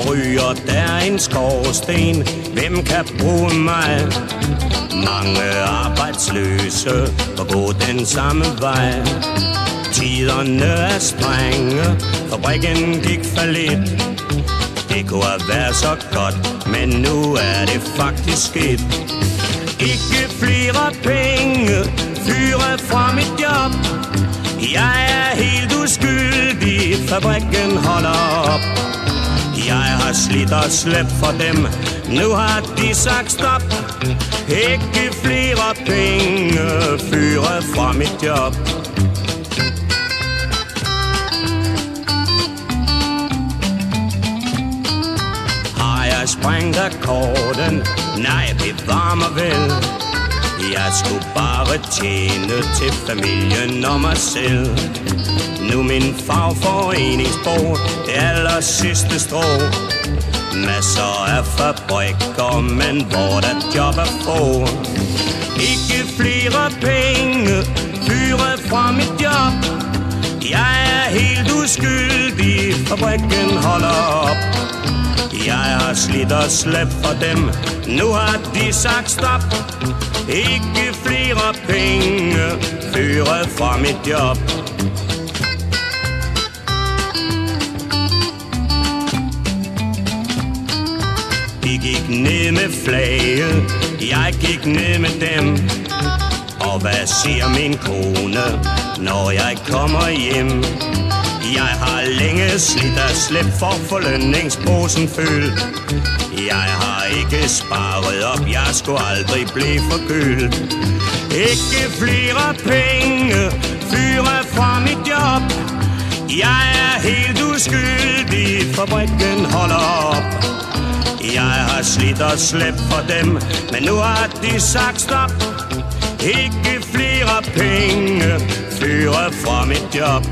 ryger der en skorsten. Hvem kan bruge mig? Mange arbejdsløse og gå den samme vej. Tiderne er strenge, fabrikken gik fallit. Det kunne have været så godt, men nu er det faktisk sket. Ikke flere penge, fyre fra mit job. Jeg er helt uskyldig, fabrikken holder op. Jeg har slidt og slæbt for dem, nu har de sagt stop. Ikke flere penge, fyre fra mit job. Har jeg sprængt akkorden? Nej, bevar mig vel. Jeg skulle bare tjene til familien og mig selv. Nu min fagforeningsbog, det aller sidste strå. Masser af fabrikker, men hvor der job er få. Ikke flere penge, fyre fra mit job. Jeg er helt uskyldig, fabrikken holder op. Jeg har slidt og slæbt for dem, nu har de sagt stop. Ikke flere penge, fyre fra mit job. De gik ned med flaget, jeg gik ned med dem. Og hvad siger min kone, når jeg kommer hjem? Jeg har længe slidt og slæbt for at få lønningsposen fyldt. Jeg har ikke sparet op, jeg skulle aldrig blive forkølet. Ikke flere penge, fyre fra mit job. Jeg er helt uskyldig, fabrikken holder op. Jeg har slidt og slæbt for dem, men nu har de sagt stop. Ikke flere penge, fyre fra mit job.